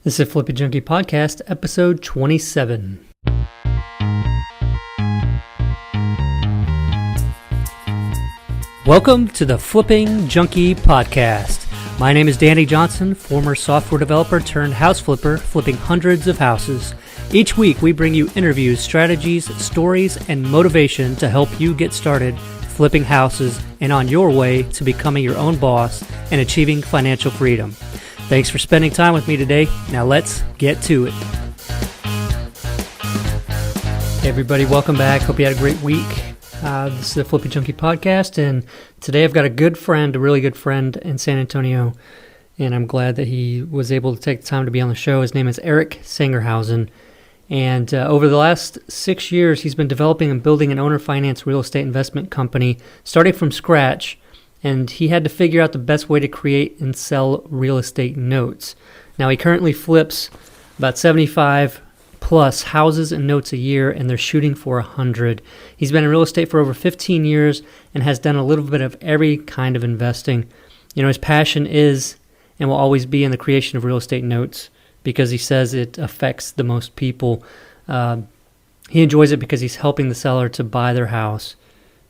This is FlippingJunkie Podcast, episode 27. Welcome to the FlippingJunkie Podcast. My name is Danny Johnson, former software developer turned house flipper, flipping hundreds of houses. Each week, we bring you interviews, strategies, stories, and motivation to help you get started flipping houses and on your way to becoming your own boss and achieving financial freedom. Thanks for spending time with me today. Now let's get to it. Hey everybody, welcome back. Hope you had a great week. This is the FlippingJunkie Podcast, and today I've got a really good friend in San Antonio, and I'm glad that he was able to take the time to be on the show. His name is Erik Sangerhausen, and over the last 6 years, he's been developing and building an owner-financed real estate investment company, starting from scratch, and he had to figure out the best way to create and sell real estate notes. Now, he currently flips about 75 plus houses and notes a year, and they're shooting for 100. He's been in real estate for over 15 years and has done a little bit of every kind of investing. You know, his passion is and will always be in the creation of real estate notes because he says it affects the most people. He enjoys it because he's helping the seller to buy their house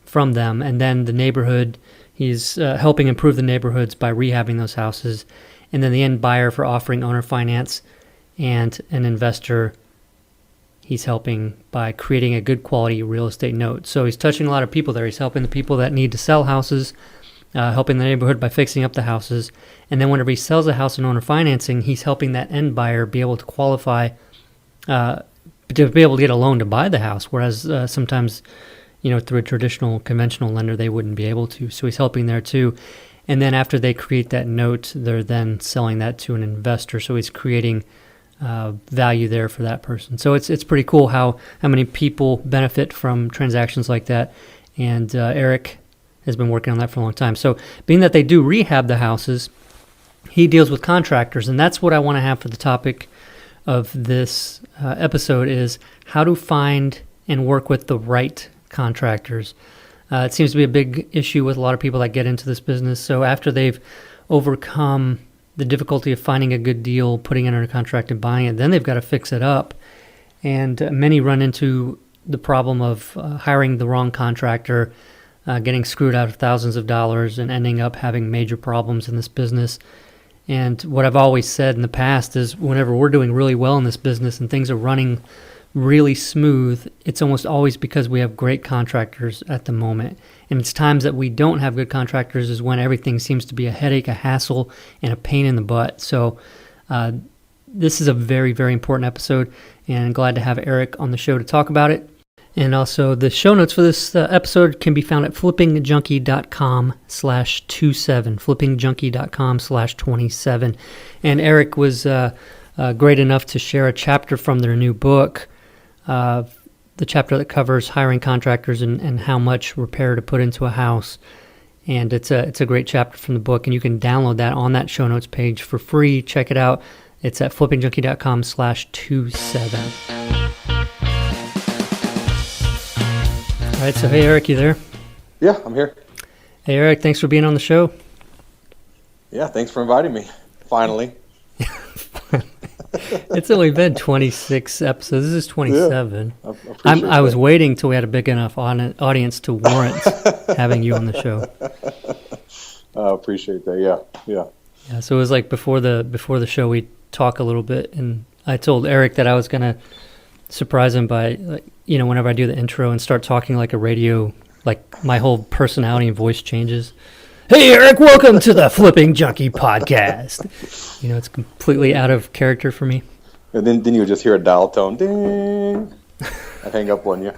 from them, and then the neighborhood, he's helping improve the neighborhoods by rehabbing those houses, and then the end buyer for offering owner finance, and an investor he's helping by creating a good quality real estate note. So he's touching a lot of people there. He's helping the people that need to sell houses, helping the neighborhood by fixing up the houses. And then whenever he sells a house in owner financing, he's helping that end buyer be able to qualify, to be able to get a loan to buy the house. Whereas sometimes, you know, through a traditional conventional lender, they wouldn't be able to. So he's helping there too. And then after they create that note, they're then selling that to an investor. So he's creating value there for that person. So it's pretty cool how many people benefit from transactions like that. And Erik has been working on that for a long time. So being that they do rehab the houses, he deals with contractors. And that's what I want to have for the topic of this episode is how to find and work with the right contractors. It seems to be a big issue with a lot of people that get into this business. So after they've overcome the difficulty of finding a good deal, putting it under contract and buying it, then they've got to fix it up. And many run into the problem of hiring the wrong contractor, getting screwed out of thousands of dollars and ending up having major problems in this business. And what I've always said in the past is whenever we're doing really well in this business and things are running really smooth, it's almost always because we have great contractors at the moment. And it's times that we don't have good contractors is when everything seems to be a headache, a hassle, and a pain in the butt. So this is a very, very important episode, and I'm glad to have Erik on the show to talk about it. And also the show notes for this episode can be found at FlippingJunkie.com/27, FlippingJunkie.com/27. And Erik was great enough to share a chapter from their new book, the chapter that covers hiring contractors and how much repair to put into a house. And it's a great chapter from the book, and you can download that on that show notes page for free. Check it out. It's at FlippingJunkie.com/27. All right, so hey, Erik, you there? Yeah, I'm here. Hey, Erik, thanks for being on the show. Yeah, thanks for inviting me, finally. It's only been 26 episodes. This is 27. Yeah, I was waiting till we had a big enough audience to warrant having you on the show. I appreciate that. Yeah. So it was like before the show, we talk a little bit, and I told Erik that I was gonna surprise him by, like, you know, whenever I do the intro and start talking like a radio, like my whole personality and voice changes. Hey, Erik, welcome to the FlippingJunkie Podcast. You know, it's completely out of character for me. And then you would just hear a dial tone, ding. I hang up on you.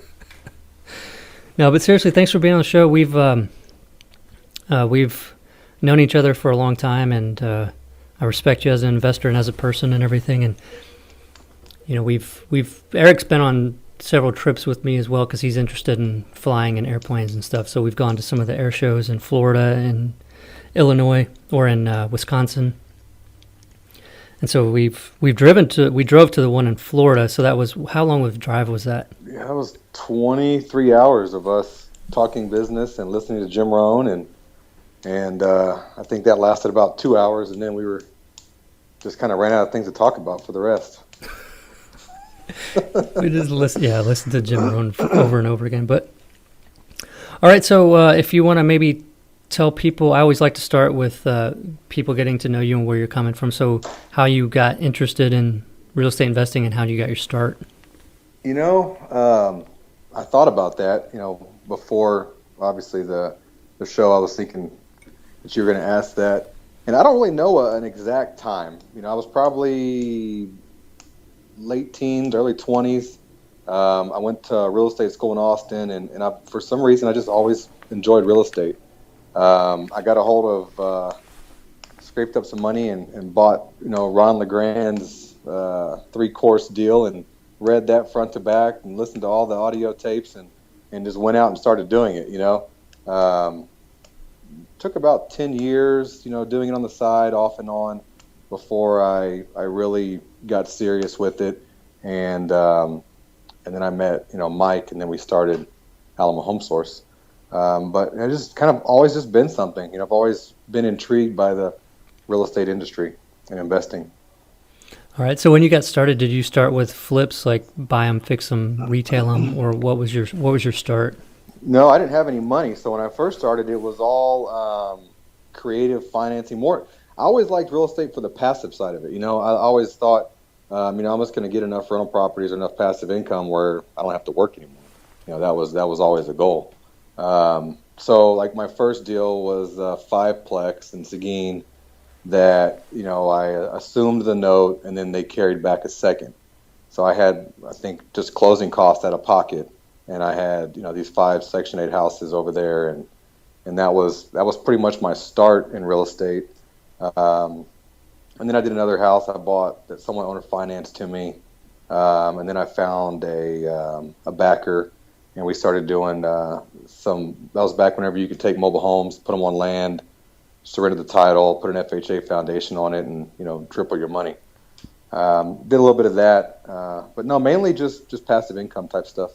No, but seriously, thanks for being on the show. We've known each other for a long time, and I respect you as an investor and as a person and everything. And you know, Erik's been on several trips with me as well because he's interested in flying in airplanes and stuff. So we've gone to some of the air shows in Florida and Illinois or in Wisconsin. And so we drove to the one in Florida. So that was, how long of a drive was that? Yeah, it was 23 hours of us talking business and listening to Jim Rohn, and I think that lasted about 2 hours, and then we were just kind of ran out of things to talk about for the rest. We just listen to Jim Rohn over and over again. But all right, so if you want to maybe tell people, I always like to start with people getting to know you and where you're coming from. So how you got interested in real estate investing and how you got your start. I thought about that, before obviously the show. I was thinking that you were going to ask that. And I don't really know an exact time. I was probably late teens, early 20s. I went to real estate school in Austin, and for some reason, I just always enjoyed real estate. I got a hold of, scraped up some money and bought, Ron LeGrand's 3-course deal and read that front to back and listened to all the audio tapes and just went out and started doing it, Took about 10 years, doing it on the side, off and on, before I really got serious with it. And then I met, Mike, and then we started Alamo Home Source. But it just kind of always just been something. I've always been intrigued by the real estate industry and investing. All right. So when you got started, did you start with flips, like buy them, fix them, retail them, or what was your start? No, I didn't have any money. So when I first started, it was all creative financing. I always liked real estate for the passive side of it. I always thought, I'm just going to get enough rental properties or enough passive income where I don't have to work anymore. That was always a goal. So like my first deal was a 5-plex in Seguin that, I assumed the note and then they carried back a second. So I had, I think, just closing costs out of pocket. And I had, these 5 Section 8 houses over there. And that was pretty much my start in real estate. And then I did another house I bought that someone owner financed to me. And then I found a backer, and we started doing that was back whenever you could take mobile homes, put them on land, surrender the title, put an FHA foundation on it, and, triple your money. Did a little bit of that. But no, mainly just passive income type stuff.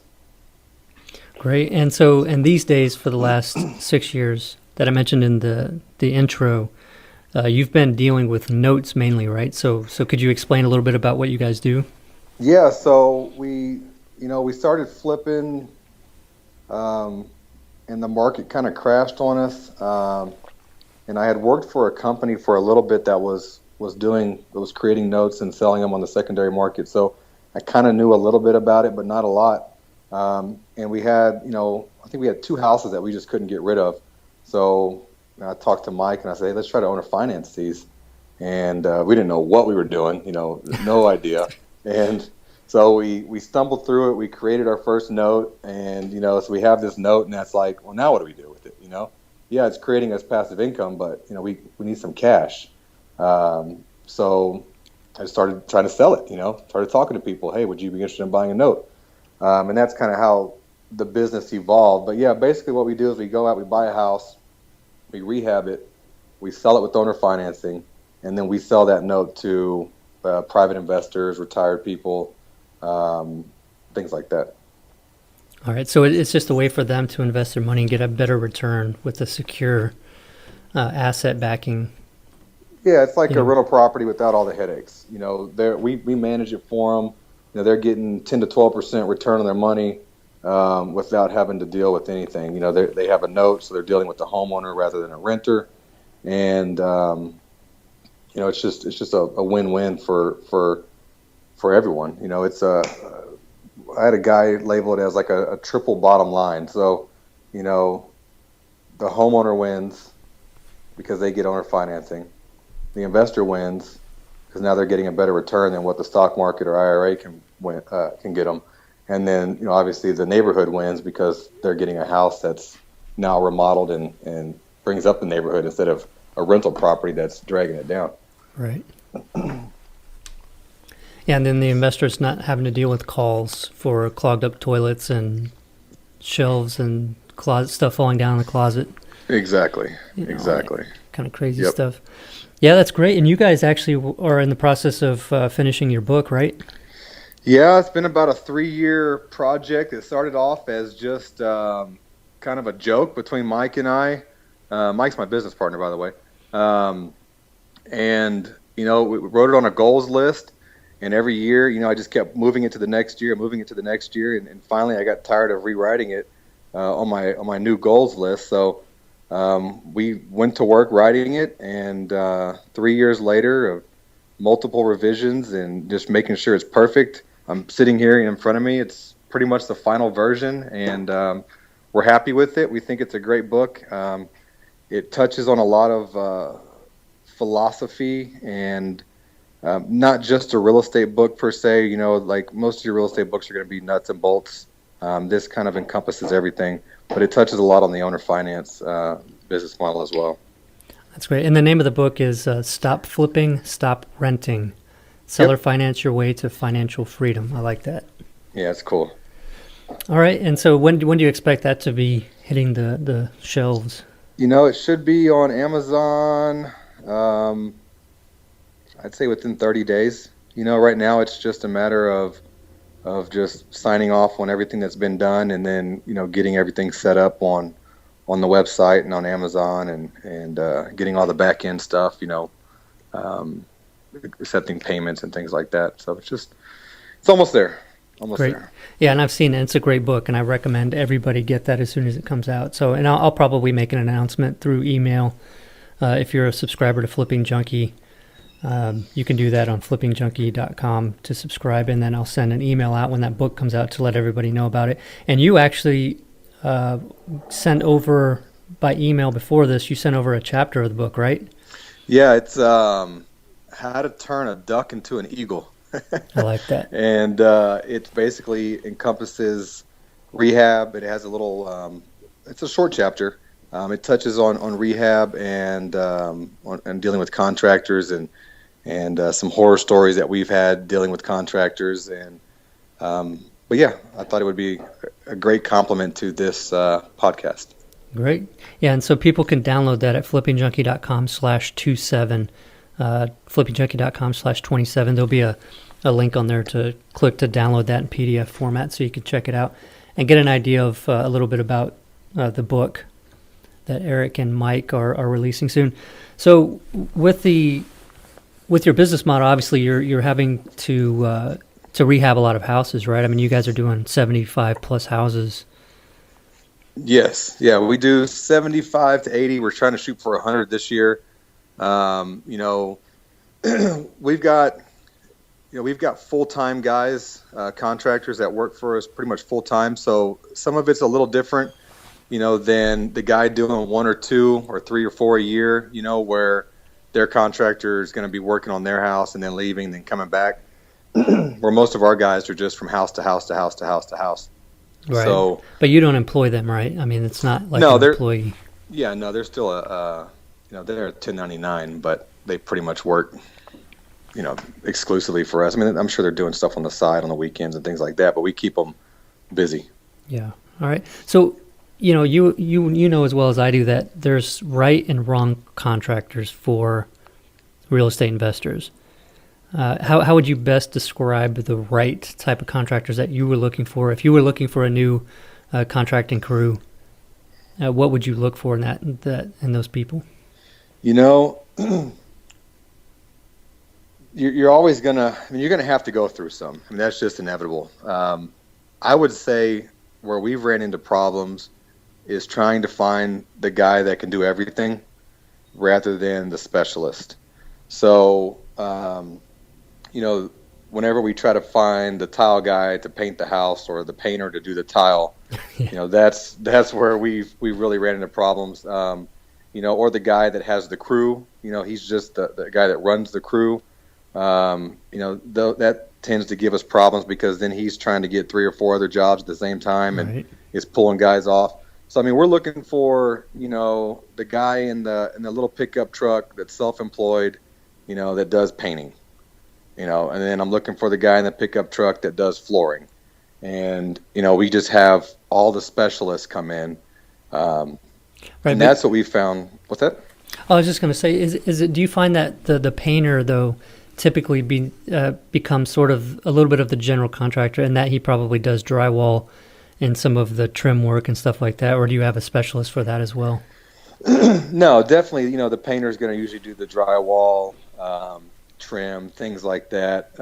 Great. And so, these days, for the last 6 years that I mentioned in the intro, you've been dealing with notes mainly, right? So could you explain a little bit about what you guys do? Yeah. So we started flipping, and the market kind of crashed on us. And I had worked for a company for a little bit that was creating notes and selling them on the secondary market. So I kind of knew a little bit about it, but not a lot. And we had, I think we had 2 houses that we just couldn't get rid of. So I talked to Mike and I said, hey, let's try to owner finance these. And we didn't know what we were doing, no idea. And so we stumbled through it. We created our first note, and, so we have this note, and that's like, well, now what do we do with it? Yeah, it's creating us passive income, but, we need some cash. So I started trying to sell it, started talking to people. Hey, would you be interested in buying a note? And that's kind of how the business evolved. But yeah, basically what we do is we go out, we buy a house, we rehab it, we sell it with owner financing, and then we sell that note to private investors, retired people, things like that. All right. So it's just a way for them to invest their money and get a better return with a secure asset backing. Yeah, it's like a rental property without all the headaches. We manage it for them. They're getting 10 to 12% return on their money without having to deal with anything. They have a note, so they're dealing with the homeowner rather than a renter, and it's just a win-win for everyone. I had a guy label it as like a triple bottom line. So, the homeowner wins because they get owner financing. The investor wins because now they're getting a better return than what the stock market or IRA can get them. And then, obviously the neighborhood wins because they're getting a house that's now remodeled and brings up the neighborhood instead of a rental property that's dragging it down. Right. Yeah, and then the investor's not having to deal with calls for clogged up toilets and shelves and closet stuff falling down in the closet. Exactly. Exactly. Kind of crazy stuff. Yeah, that's great. And you guys actually are in the process of finishing your book, right? Yeah, it's been about a 3-year project. It started off as just kind of a joke between Mike and I. Mike's my business partner, by the way. And we wrote it on a goals list, and every year, I just kept moving it to the next year, and finally I got tired of rewriting it on my new goals list. So we went to work writing it, and 3 years later of multiple revisions and just making sure it's perfect, I'm sitting here in front of me. It's pretty much the final version, and we're happy with it. We think it's a great book. It touches on a lot of philosophy and not just a real estate book per se. Like most of your real estate books are going to be nuts and bolts. This kind of encompasses everything, but it touches a lot on the owner finance business model as well. That's great. And the name of the book is Stop Flipping, Stop Renting. Seller Finance Your Way to Financial Freedom. I like that. Yeah, it's cool. All right. And so when do you expect that to be hitting the shelves? It should be on Amazon, I'd say within 30 days. Right now it's just a matter of just signing off on everything that's been done, and then, getting everything set up on the website and on Amazon, and getting all the back end stuff, accepting payments and things like that. So it's almost there. Great. There. Yeah, and I've seen it. It's a great book, and I recommend everybody get that as soon as it comes out. So, and I'll probably make an announcement through email. If you're a subscriber to Flipping Junkie, you can do that on FlippingJunkie.com to subscribe, and then I'll send an email out when that book comes out to let everybody know about it. And you actually sent over by email before this, you sent over a chapter of the book, right? Yeah, it's How to Turn a Duck into an Eagle. I like that. And it basically encompasses rehab. It has a little, it's a short chapter. It touches on rehab and dealing with contractors and some horror stories that we've had dealing with contractors. And but yeah, I thought it would be a great complement to this podcast. Great. Yeah, and so people can download that at FlippingJunkie.com/27. FlippingJunkie.com/27. There'll be a link on there to click to download that in PDF format so you can check it out and get an idea of a little bit about the book that Erik and Mike are releasing soon. So with your business model, obviously you're having to rehab a lot of houses, right? I mean, you guys are doing 75 plus houses. Yes. Yeah, we do 75 to 80. We're trying to shoot for 100 this year. We've got full-time guys, contractors that work for us pretty much full-time. So some of it's a little different, than the guy doing 1 or 2 or 3 or 4 a year, where their contractor is going to be working on their house and then leaving, then coming back. Where most of our guys are just from house to house to house to house to house. Right. So, but you don't employ them, right? I mean, it's not like an employee. Yeah, no, they're still they're 1099, but they pretty much work, exclusively for us. I mean, I'm sure they're doing stuff on the side on the weekends and things like that, but we keep them busy. Yeah. All right. So, you know as well as I do that there's right and wrong contractors for real estate investors. How would you best describe the right type of contractors that you were looking for? If you were looking for a new contracting crew, what would you look for in those people? You're always you're gonna have to go through some. I mean, that's just inevitable. I would say where we've ran into problems is trying to find the guy that can do everything rather than the specialist. So, whenever we try to find the tile guy to paint the house or the painter to do the tile, that's where we've really ran into problems. Or the guy that has the crew, he's just the guy that runs the crew. That tends to give us problems because then he's trying to get 3 or 4 other jobs at the same time and is pulling guys off. So, I mean, we're looking for, the guy in the little pickup truck that's self-employed, that does painting, and then I'm looking for the guy in the pickup truck that does flooring. And, we just have all the specialists come in. And that's what we found. What's that? I was just going to say, do you find that the painter, though, typically becomes sort of a little bit of the general contractor, and that he probably does drywall and some of the trim work and stuff like that, or do you have a specialist for that as well? No, definitely. The painter is going to usually do the drywall. trim, things like that.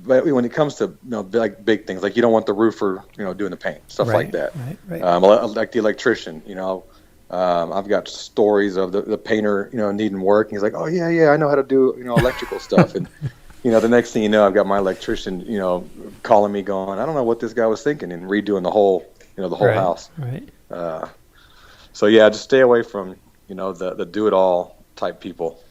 But when it comes to like big things, like you don't want the roofer doing the paint, stuff like that. Right. Like the electrician, I've got stories of the painter needing work, and he's like, oh yeah, I know how to do electrical stuff, and the next thing you know, I've got my electrician calling me going, I don't know what this guy was thinking, and redoing the whole house. Right. So yeah, just stay away from the do it all type people.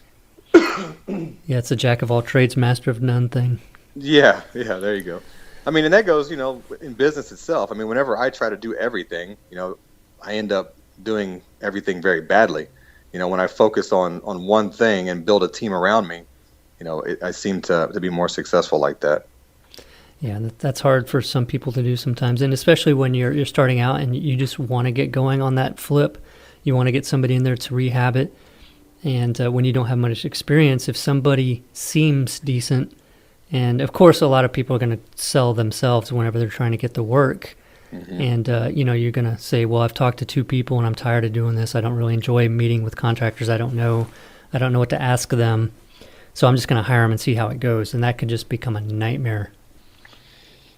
Yeah, it's a jack of all trades, master of none thing. Yeah, there you go. I mean, and that goes, in business itself. I mean, whenever I try to do everything, I end up doing everything very badly. When I focus on one thing and build a team around me, I seem to be more successful like that. Yeah, that's hard for some people to do sometimes, and especially when you're starting out and you just want to get going on that flip. You want to get somebody in there to rehab it, and when you don't have much experience, if somebody seems decent, and of course a lot of people are going to sell themselves whenever they're trying to get the work, and you're going to say, well, I've talked to 2 people and I'm tired of doing this. I don't really enjoy meeting with contractors. I don't know what to ask them, so I'm just going to hire them and see how it goes, and that can just become a nightmare.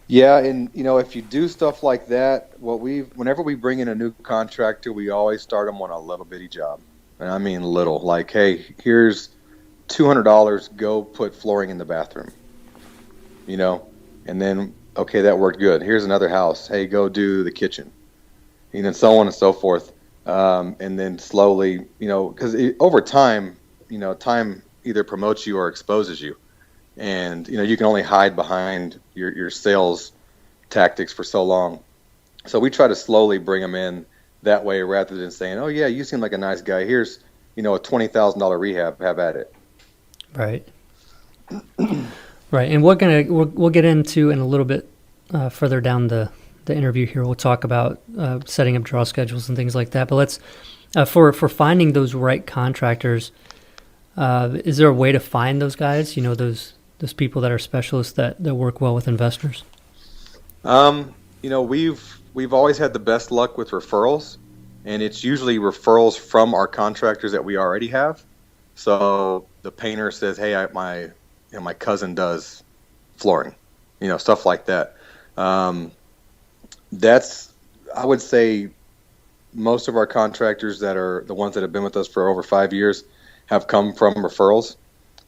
Yeah, and if you do stuff like that, whenever we bring in a new contractor, we always start them on a little bitty job, and I mean little. Like, hey, here's $200. Go put flooring in the bathroom. And then okay, that worked good. Here's another house. Hey, go do the kitchen. So on and so forth. And then slowly, because over time, time either promotes you or exposes you. And, you can only hide behind your sales tactics for so long. So we try to slowly bring them in that way rather than saying, oh, yeah, you seem like a nice guy. Here's, a $20,000 rehab. Have at it. Right. Right. And we'll get into in a little bit further down the interview here. We'll talk about setting up draw schedules and things like that. But let's for finding those right contractors. Is there a way to find those guys? Those people that are specialists that work well with investors? We've always had the best luck with referrals, and it's usually referrals from our contractors that we already have. So the painter says, hey, my cousin does flooring, stuff like that. That's, I would say, most of our contractors that are the ones that have been with us for over 5 years have come from referrals.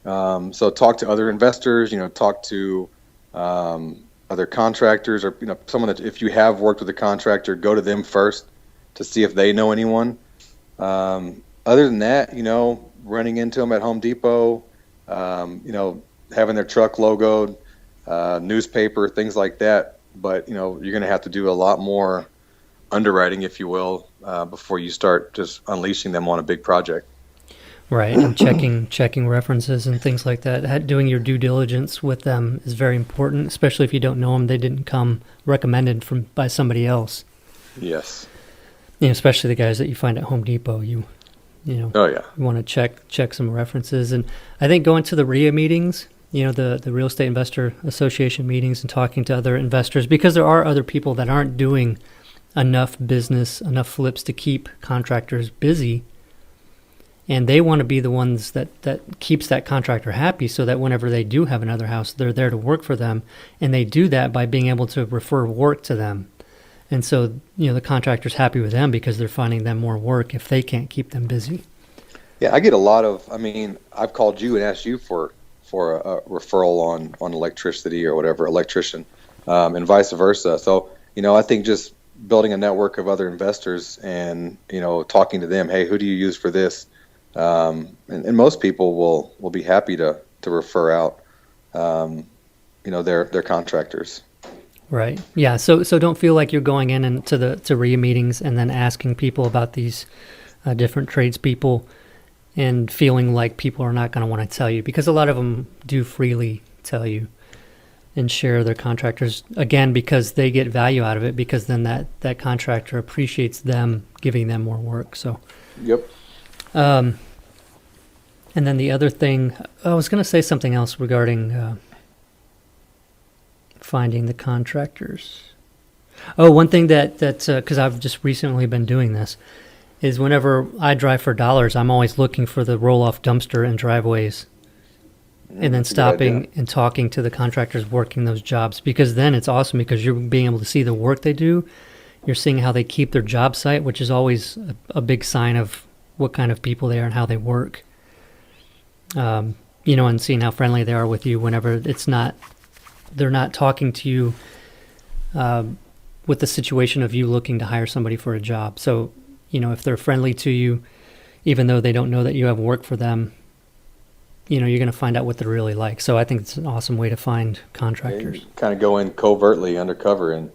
So talk to other investors, talk to other contractors, or someone that, if you have worked with a contractor, go to them first to see if they know anyone. Other than that, running into them at Home Depot, having their truck logoed, newspaper, things like that. But you're going to have to do a lot more underwriting, if you will, before you start just unleashing them on a big project. Right, and checking references and things like that. Doing your due diligence with them is very important, especially if you don't know them. They didn't come recommended by somebody else. Yes. Especially the guys that you find at Home Depot. Oh yeah. You want to check some references, and I think going to the RIA meetings, the Real Estate Investor Association meetings, and talking to other investors, because there are other people that aren't doing enough business, enough flips to keep contractors busy. And they want to be the ones that keeps that contractor happy, so that whenever they do have another house, they're there to work for them. And they do that by being able to refer work to them. And so, the contractor's happy with them because they're finding them more work if they can't keep them busy. Yeah, I get a lot of, I've called you and asked you for a referral on electricity or whatever, electrician, and vice versa. So, I think just building a network of other investors and, talking to them, hey, who do you use for this? And most people will be happy to refer out, their contractors. Right. Yeah. So don't feel like you're going in to RIA meetings and then asking people about these different tradespeople and feeling like people are not going to want to tell you, because a lot of them do freely tell you and share their contractors, again, because they get value out of it, because then that contractor appreciates them giving them more work. So. Yep. And then the other thing, I was going to say something else regarding finding the contractors. Oh, one thing that because I've just recently been doing this, is whenever I drive for dollars, I'm always looking for the roll-off dumpster in driveways and then stopping and talking to the contractors working those jobs, because then it's awesome because you're being able to see the work they do. You're seeing how they keep their job site, which is always a big sign of what kind of people they are and how they work. And seeing how friendly they are with you whenever they're not talking to you with the situation of you looking to hire somebody for a job. So, if they're friendly to you, even though they don't know that you have work for them, you're going to find out what they're really like. So I think it's an awesome way to find contractors. Kind of go in covertly, undercover, and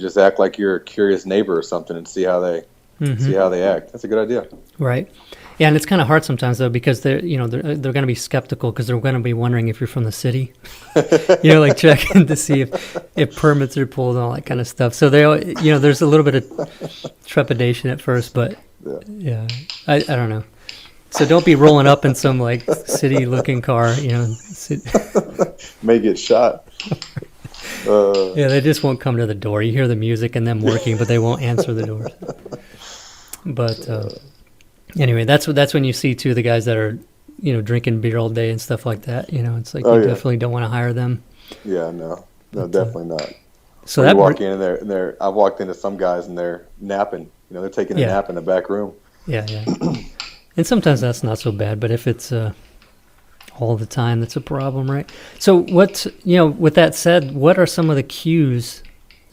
just act like you're a curious neighbor or something and see how they act. That's a good idea. Right. Yeah, and it's kind of hard sometimes though, because they're going to be skeptical because they're going to be wondering if you're from the city. Like checking to see if permits are pulled and all that kind of stuff. So there's a little bit of trepidation at first, but yeah, I don't know. So don't be rolling up in some like city-looking car, May get shot. Yeah, they just won't come to the door. You hear the music and them working, but they won't answer the door. But anyway, that's when you see too the guys that are, drinking beer all day and stuff like that. It's like definitely don't want to hire them. Yeah, no, definitely not. So when you walk in there, I've walked into some guys and they're napping. They're taking a nap in the back room. Yeah. And sometimes that's not so bad, but if it's all the time, that's a problem, right? So with that said, what are some of the cues,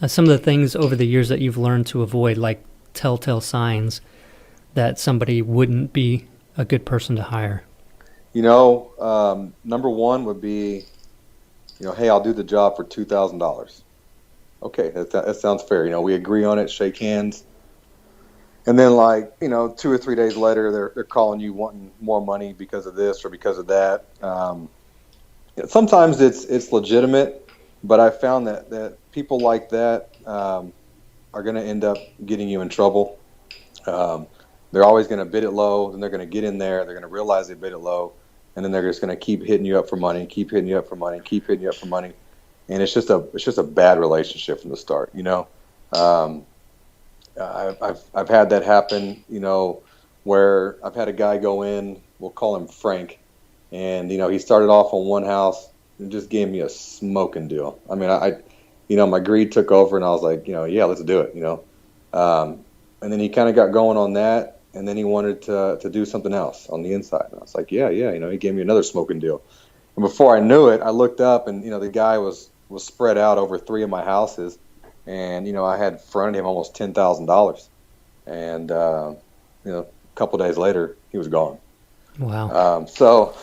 some of the things over the years that you've learned to avoid, like telltale signs that somebody wouldn't be a good person to hire? Number one would be, hey, I'll do the job for $2,000. Okay, that sounds fair. We agree on it, shake hands. And then 2 or 3 days later, they're calling you wanting more money because of this or because of that. Sometimes it's legitimate, but I found that people like that are going to end up getting you in trouble. They're always going to bid it low, then they're going to get in there, they're going to realize they bid it low, and then they're just going to keep hitting you up for money, keep hitting you up for money, keep hitting you up for money, and it's just a bad relationship from the start. I've had that happen, where I've had a guy go in, we'll call him Frank, and he started off on one house and just gave me a smoking deal. I mean, my greed took over, and I was like, yeah, let's do it, and then he kind of got going on that, and then he wanted to do something else on the inside, and I was like, yeah, he gave me another smoking deal, and before I knew it, I looked up, and the guy was spread out over 3 of my houses. And, I had fronted him almost $10,000. And, a couple of days later, he was gone. Wow. So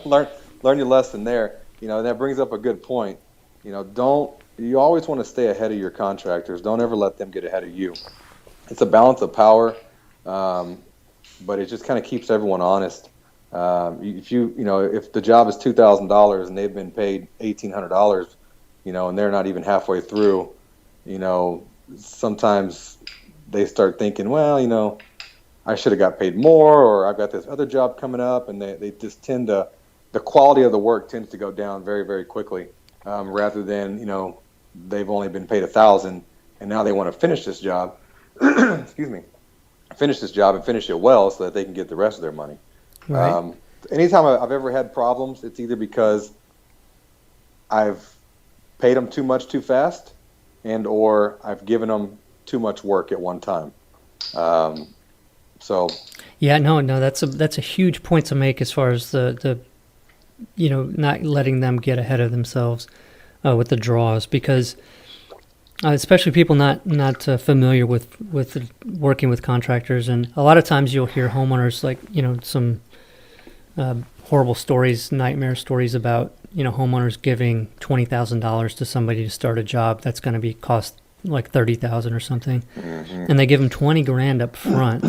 learn your lesson there. And that brings up a good point. You always want to stay ahead of your contractors. Don't ever let them get ahead of you. It's a balance of power, but it just kind of keeps everyone honest. If the job is $2,000 and they've been paid $1,800, and they're not even halfway through, sometimes they start thinking, well, I should have got paid more, or I've got this other job coming up, and they just the quality of the work tends to go down very, very quickly, rather than, they've only been paid $1,000 and now they want to finish this job, finish it well so that they can get the rest of their money. Right. Anytime I've ever had problems, it's either because I've paid them too much too fast, or I've given them too much work at one time. Yeah, no, that's a huge point to make as far as the not letting them get ahead of themselves with the draws, because especially people not familiar with working with contractors, and a lot of times you'll hear homeowners some horrible stories, nightmare stories about homeowners giving $20,000 to somebody to start a job that's going to be cost like $30,000 or something, and they give them $20,000 up front,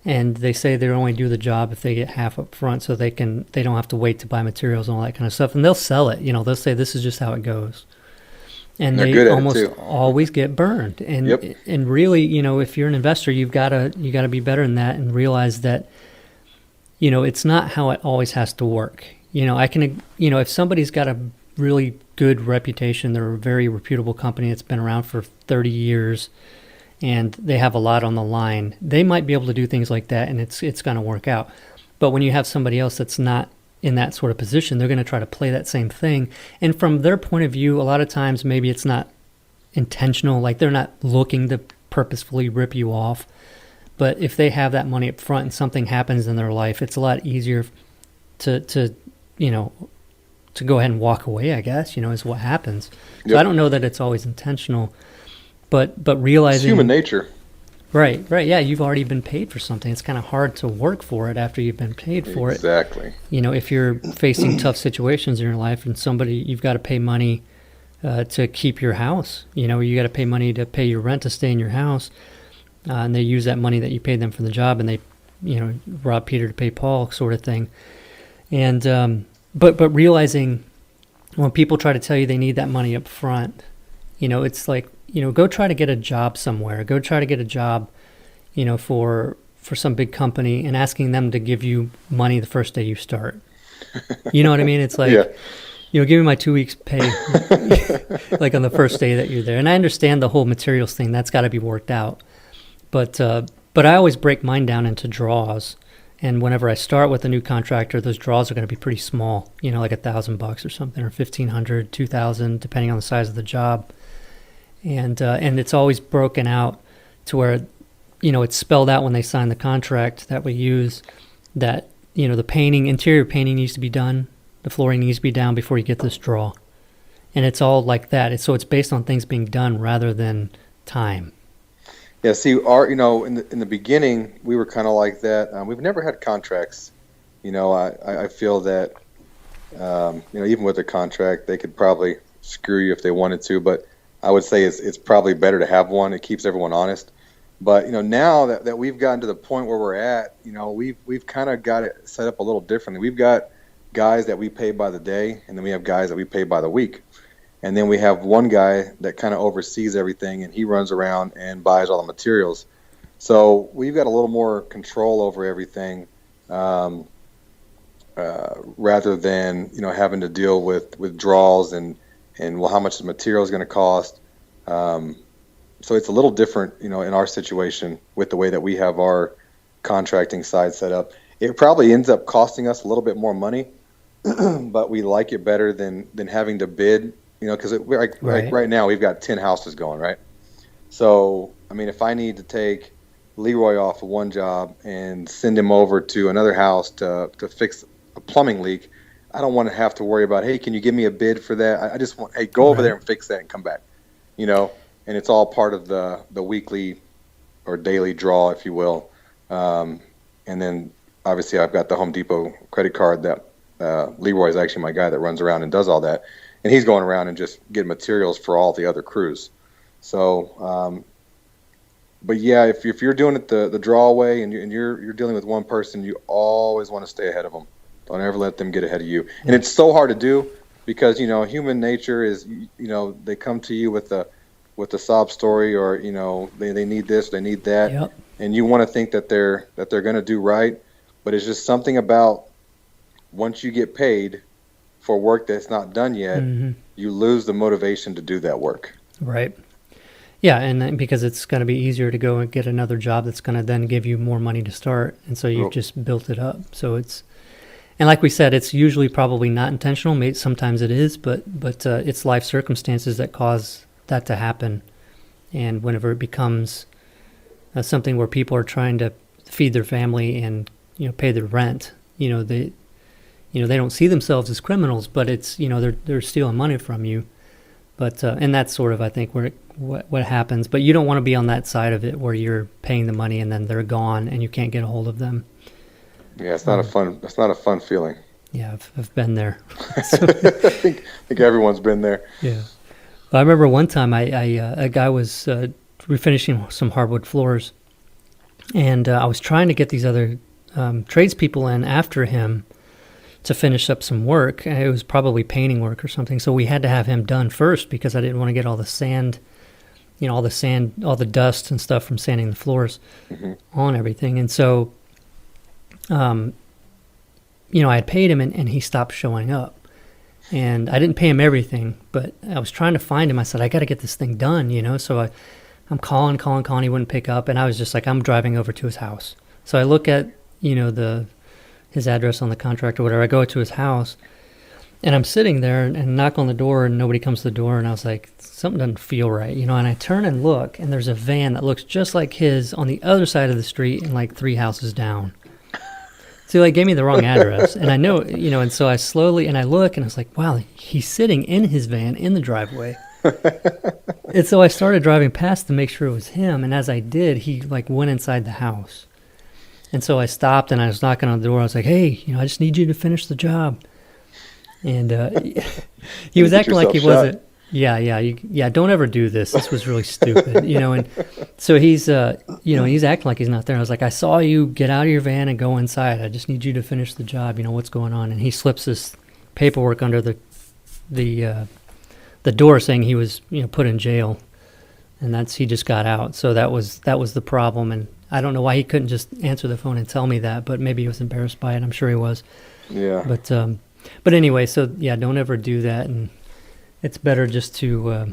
and they say they only do the job if they get half up front, so they don't have to wait to buy materials and all that kind of stuff, and they'll sell it. They'll say this is just how it goes, and they almost always get burned. And and really, if you're an investor, you got to be better than that and realize that it's not how it always has to work. If somebody's got a really good reputation, they're a very reputable company that's been around for 30 years, and they have a lot on the line, they might be able to do things like that, and it's going to work out. But when you have somebody else that's not in that sort of position, they're going to try to play that same thing. And from their point of view, a lot of times maybe it's not intentional, like they're not looking to purposefully rip you off. But if they have that money up front and something happens in their life, it's a lot easier to go ahead and walk away, I guess, is what happens. So Yep. I don't know that it's always intentional, but realizing... It's human nature. Right. Yeah, you've already been paid for something. It's kind of hard to work for it after you've been paid for it. Exactly. If you're facing tough situations in your life and you've got to pay money to keep your house, you got to pay money to pay your rent to stay in your house, and they use that money that you paid them for the job, and they, rob Peter to pay Paul sort of thing. And but realizing when people try to tell you they need that money up front, it's like, go try to get a job somewhere. Go try to get a job, for some big company, and asking them to give you money the first day you start. You know what I mean? It's like, give me my 2 weeks pay, like on the first day that you're there. And I understand the whole materials thing. That's got to be worked out. But I always break mine down into draws. And whenever I start with a new contractor, those draws are going to be pretty small, like $1,000 or something, or $1,500, $2,000, depending on the size of the job. And it's always broken out to where, it's spelled out when they sign the contract that we use that, the interior painting needs to be done. The flooring needs to be down before you get this draw. And it's all like that. So it's based on things being done rather than time. Yeah, see, in the beginning, we were kind of like that. We've never had contracts. I feel that, even with a contract, they could probably screw you if they wanted to. But I would say it's probably better to have one. It keeps everyone honest. But now that we've gotten to the point where we're at, we've kind of got it set up a little differently. We've got guys that we pay by the day, and then we have guys that we pay by the week. And then we have one guy that kind of oversees everything, and he runs around and buys all the materials. So we've got a little more control over everything, rather than having to deal with draws and how much the material is going to cost. So it's a little different, in our situation with the way that we have our contracting side set up. It probably ends up costing us a little bit more money, but we like it better than having to bid. Because right now we've got 10 houses going, right? So, if I need to take Leroy off of one job and send him over to another house to fix a plumbing leak, I don't want to have to worry about, hey, can you give me a bid for that? I just want, hey, go over there and fix that and come back, and it's all part of the weekly or daily draw, if you will. And then obviously I've got the Home Depot credit card that Leroy is actually my guy that runs around and does all that. And he's going around and just getting materials for all the other crews. So, but yeah, if you're doing it the draw way and you're dealing with one person, you always want to stay ahead of them. Don't ever let them get ahead of you. And it's so hard to do because human nature is they come to you with a sob story or they need this, they need that, and you want to think that they're going to do right, but it's just something about once you get paid for work that's not done yet, you lose the motivation to do that work. Right. Yeah, and then because it's going to be easier to go and get another job that's going to then give you more money to start, and so you've just built it up. So it's, and like we said, it's usually probably not intentional. Maybe sometimes it is, but it's life circumstances that cause that to happen. And whenever it becomes something where people are trying to feed their family and pay their rent, they don't see themselves as criminals, but it's, they're stealing money from you. But, and that's sort of, I think, what happens. But you don't want to be on that side of it where you're paying the money and then they're gone and you can't get a hold of them. Yeah, it's not a fun feeling. Yeah, I've been there. I think everyone's been there. Yeah. Well, I remember one time a guy was refinishing some hardwood floors, and I was trying to get these other tradespeople in after him to finish up some work. It was probably painting work or something. So we had to have him done first because I didn't want to get all the sand, all the dust and stuff from sanding the floors on everything. And so, I had paid him and he stopped showing up. And I didn't pay him everything, but I was trying to find him. I said, I got to get this thing done, So I'm calling. He wouldn't pick up. And I was just like, I'm driving over to his house. So I look at, his address on the contract or whatever. I go to his house, and I'm sitting there and knock on the door, and nobody comes to the door, and I was like, something doesn't feel right, and I turn and look, and there's a van that looks just like his on the other side of the street and like 3 houses down. So he gave me the wrong address, and I know, and so I slowly, and I look, and I was like, wow, he's sitting in his van in the driveway. And so I started driving past to make sure it was him, and as I did, he went inside the house. And so I stopped, and I was knocking on the door. I was like, hey, I just need you to finish the job. And he was acting like he wasn't. Yeah, don't ever do this. This was really stupid, and so he's acting like he's not there. I was like, I saw you get out of your van and go inside. I just need you to finish the job. What's going on? And he slips this paperwork under the door saying he was, put in jail, and he just got out. So that was the problem. And I don't know why he couldn't just answer the phone and tell me that, but maybe he was embarrassed by it. I'm sure he was. Yeah. But anyway, so yeah, don't ever do that. And it's better just to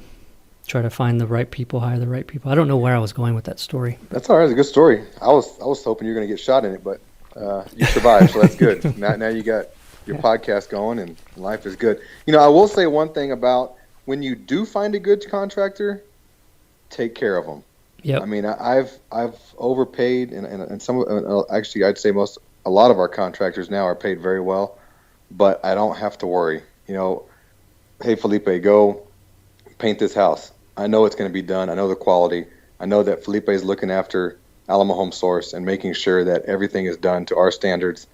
try to find the right people, hire the right people. I don't know where I was going with that story. That's all right. It's a good story. I was hoping you were going to get shot in it, but you survived, so that's good. Now you got your podcast going, and life is good. I will say one thing about when you do find a good contractor, take care of them. Yep. I mean, I've overpaid, and some actually I'd say a lot of our contractors now are paid very well, but I don't have to worry. Hey, Felipe, go paint this house. I know it's going to be done. I know the quality. I know that Felipe is looking after Alamo Home Source and making sure that everything is done to our standards.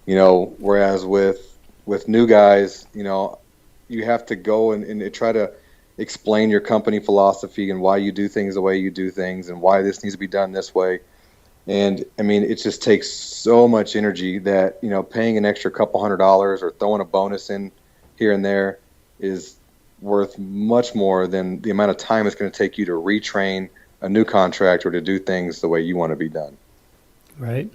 Whereas with new guys, you have to go and try to explain your company philosophy and why you do things the way you do things and why this needs to be done this way. And I mean, it just takes so much energy that, paying an extra couple $100 or throwing a bonus in here and there is worth much more than the amount of time it's going to take you to retrain a new contractor to do things the way you want to be done. Right.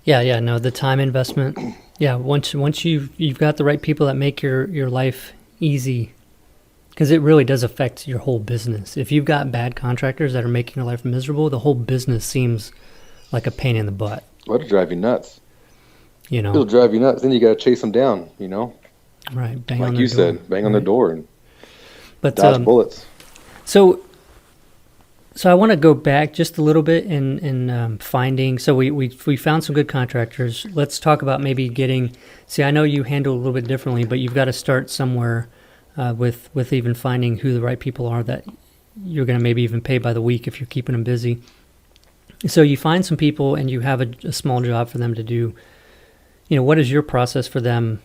Yeah. No, the time investment. Yeah. Once you've got the right people that make your life easy, because it really does affect your whole business. If you've got bad contractors that are making your life miserable, the whole business seems like a pain in the butt. Well, it'll drive you nuts. It'll drive you nuts. Then you got to chase them down, Right. Bang like on you door. said, bang on the door and but, dodge bullets. So I want to go back just a little bit in finding. So we found some good contractors. Let's talk about maybe getting. See, I know you handle it a little bit differently, but you've got to start somewhere with even finding who the right people are that you're going to maybe even pay by the week if you're keeping them busy. So you find some people and you have a small job for them to do. What is your process for them?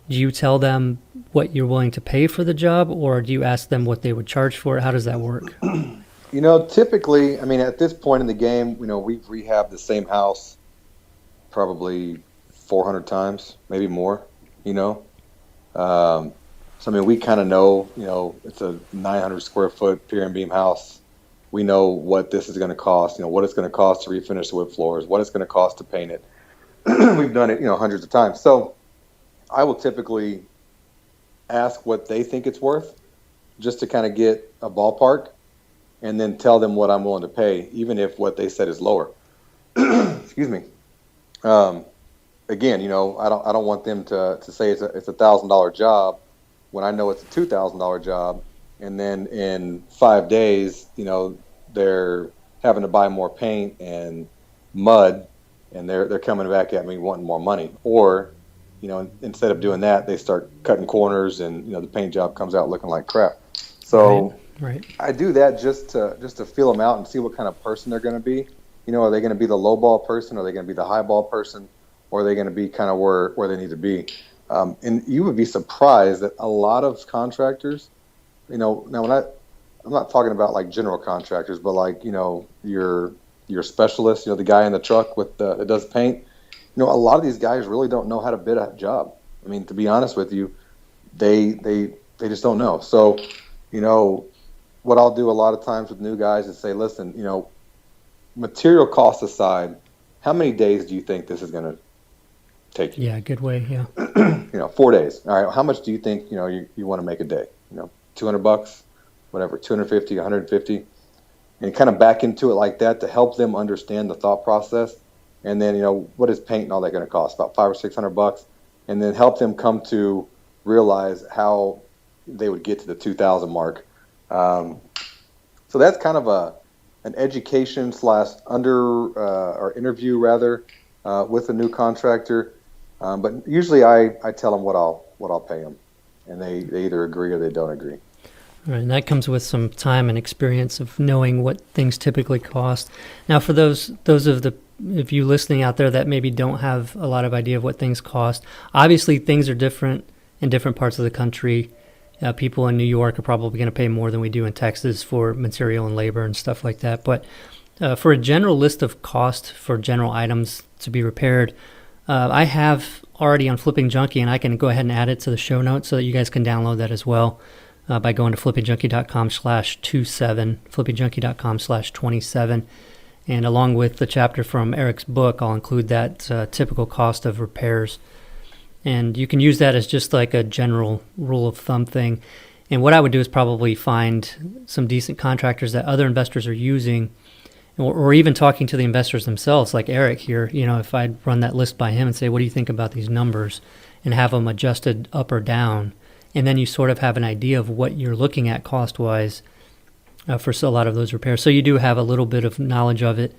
Do you tell them what you're willing to pay for the job, or do you ask them what they would charge for it? How does that work? Typically, I mean, at this point in the game, we've rehabbed the same house probably 400 times, maybe more, So, I mean, we kind of know, it's a 900 square foot pier and beam house. We know what this is going to cost, what it's going to cost to refinish the wood floors, what it's going to cost to paint it. We've done it, hundreds of times. So I will typically ask what they think it's worth just to kind of get a ballpark and then tell them what I'm willing to pay, even if what they said is lower. Excuse me. Again, I don't want them to say it's a $1,000 job when I know it's a $2,000 job, and then in 5 days, they're having to buy more paint and mud, and they're coming back at me wanting more money. Or, instead of doing that, they start cutting corners, and the paint job comes out looking like crap. So right. I do that just to feel them out and see what kind of person they're going to be. Are they going to be the low ball person? Are they going to be the high ball person? Or are they going to be kind of where they need to be? And you would be surprised that a lot of contractors, now when I'm not talking about like general contractors, but like, your specialist, the guy in the truck that does paint, a lot of these guys really don't know how to bid a job. I mean, to be honest with you, they just don't know. So, what I'll do a lot of times with new guys is say, listen, material cost aside, how many days do you think this is going to take you? Yeah, good way, yeah. 4 days. All right, how much do you think, you want to make a day? $200, whatever, 250, 150, and kind of back into it like that to help them understand the thought process. and then, what is paint and all that going to cost? About $500 or $600, and then help them come to realize how they would get to the 2,000 mark. So that's kind of an education / or interview rather with a new contractor. But usually I tell them what I'll pay them, and they either agree or they don't agree. Right, and that comes with some time and experience of knowing what things typically cost. Now, for those of you listening out there that maybe don't have a lot of idea of what things cost, obviously things are different in different parts of the country. People in New York are probably going to pay more than we do in Texas for material and labor and stuff like that. But for a general list of cost for general items to be repaired, I have already on FlippingJunkie, and I can go ahead and add it to the show notes so that you guys can download that as well by going to FlippingJunkie.com/27, FlippingJunkie.com/27. And along with the chapter from Erik's book, I'll include that typical cost of repairs. And you can use that as just like a general rule of thumb thing. And what I would do is probably find some decent contractors that other investors are using, or even talking to the investors themselves, like Erik here. If I'd run that list by him and say, what do you think about these numbers, and have them adjusted up or down, and then you sort of have an idea of what you're looking at cost-wise for a lot of those repairs. So you do have a little bit of knowledge of it,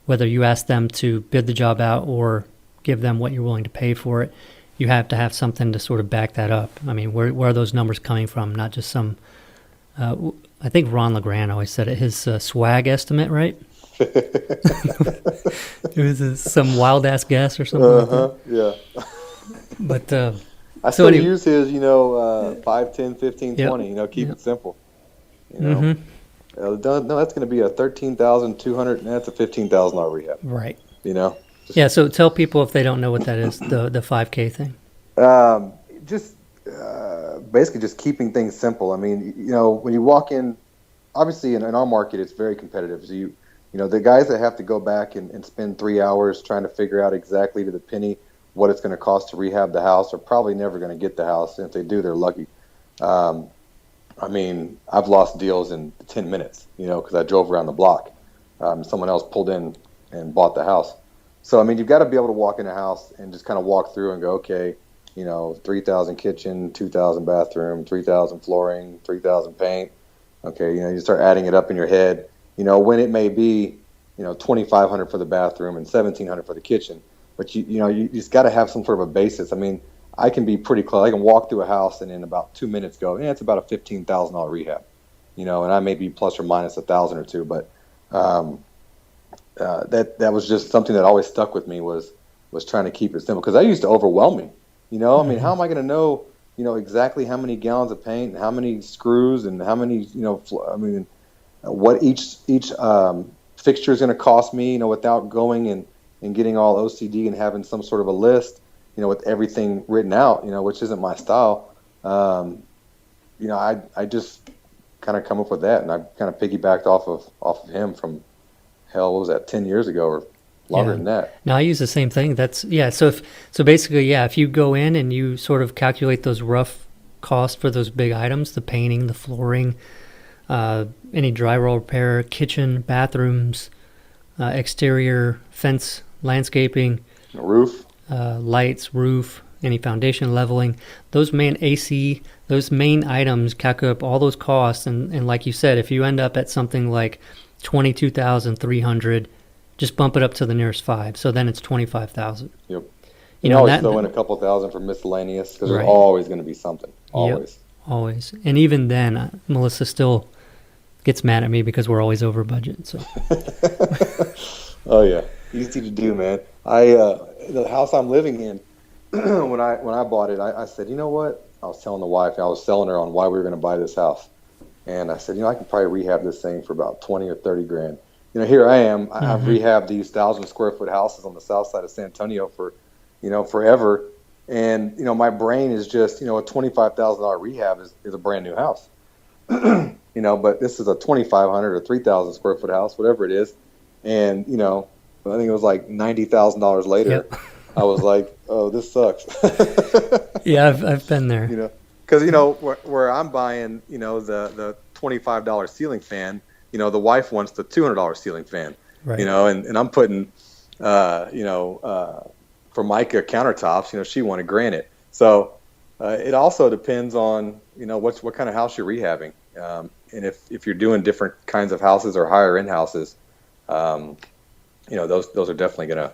whether you ask them to bid the job out or give them what you're willing to pay for it. You have to have something to sort of back that up. I mean, where are those numbers coming from? Not just some, I think Ron LeGrand always said it, his swag estimate, right? It was some wild-ass guess or something like that. Yeah. But I still use his, 5, 10, 15, 20, keep it simple. No, that's going to be a $13,200, and that's a $15,000 rehab. Right. Yeah, so tell people if they don't know what that is, the 5K thing. Basically just keeping things simple. I mean, when you walk in, obviously in our market, it's very competitive. So the guys that have to go back and spend 3 hours trying to figure out exactly to the penny what it's going to cost to rehab the house are probably never going to get the house. And if they do, they're lucky. I mean, I've lost deals in 10 minutes, because I drove around the block. Someone else pulled in and bought the house. So, I mean, you've got to be able to walk in a house and just kind of walk through and go, okay, 3,000 kitchen, 2,000 bathroom, 3,000 flooring, 3,000 paint. Okay, you start adding it up in your head, when it may be, $2,500 for the bathroom and $1,700 for the kitchen. But, you just got to have some sort of a basis. I mean, I can be pretty close. I can walk through a house and in about 2 minutes go, it's about a $15,000 rehab, and I may be plus or minus $1,000 or $2, but that was just something that always stuck with me was trying to keep it simple, because that used to overwhelm me. I mean, how am I going to know exactly how many gallons of paint and how many screws and how many what each fixture is going to cost me, without going and getting all OCD and having some sort of a list, with everything written out, which isn't my style. I just kind of come up with that, and I kind of piggybacked off of him from, what was that, 10 years ago or longer than that. No, I use the same thing. So basically, if you go in and you sort of calculate those rough costs for those big items, the painting, the flooring, any drywall repair, kitchen, bathrooms, exterior, fence, landscaping, roof, lights, roof, any foundation leveling, those main AC, those main items, calculate up all those costs. And like you said, if you end up at something like $22,300, just bump it up to the nearest 5. So then it's $25,000. Yep. You always throw in a couple thousand for miscellaneous, because there's always going to be something. Always. Yep, always. And even then, Melissa still gets mad at me because we're always over budget. So. Oh yeah, easy to do, man. The house I'm living in, when I bought it, I said, you know what? I was telling the wife, I was selling her on why we were going to buy this house, and I said, I can probably rehab this thing for about 20 or 30 grand. Here I am. Mm-hmm. I've rehabbed these 1,000 square foot houses on the south side of San Antonio for, forever. And, my brain is just, a $25,000 rehab is a brand new house. But this is a 2,500 or 3,000 square foot house, whatever it is. And, I think it was like $90,000 later. Yep. I was like, oh, this sucks. Yeah, I've been there. Because, where I'm buying, the $25 ceiling fan, the wife wants the $200 ceiling fan, right. And I'm putting Formica countertops, she wanted granite. So it also depends on, what kind of house you're rehabbing. And if you're doing different kinds of houses or higher end houses, those are definitely going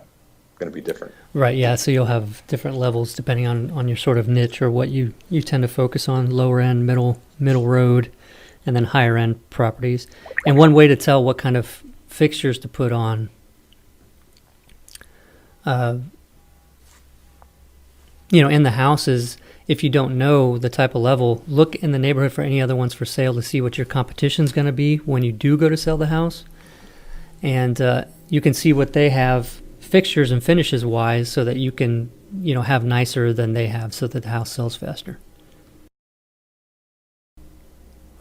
to be different. Right. Yeah. So you'll have different levels depending on your sort of niche or what you tend to focus on: lower end, middle road, and then higher end properties. And one way to tell what kind of fixtures to put on, in the house is, if you don't know the type of level, look in the neighborhood for any other ones for sale to see what your competition's going to be when you do go to sell the house. And you can see what they have fixtures and finishes wise, so that you can, have nicer than they have, so that the house sells faster.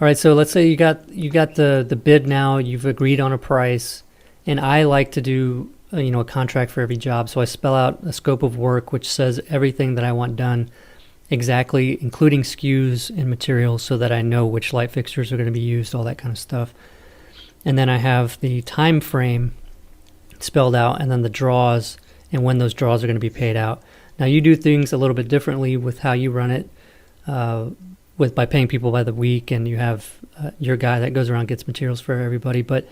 All right, so let's say you got the bid now, you've agreed on a price, and I like to do a contract for every job. So I spell out a scope of work which says everything that I want done exactly, including SKUs and materials, so that I know which light fixtures are going to be used, all that kind of stuff. And then I have the time frame spelled out, and then the draws and when those draws are going to be paid out. Now you do things a little bit differently with how you run it, by paying people by the week, and you have your guy that goes around and gets materials for everybody. But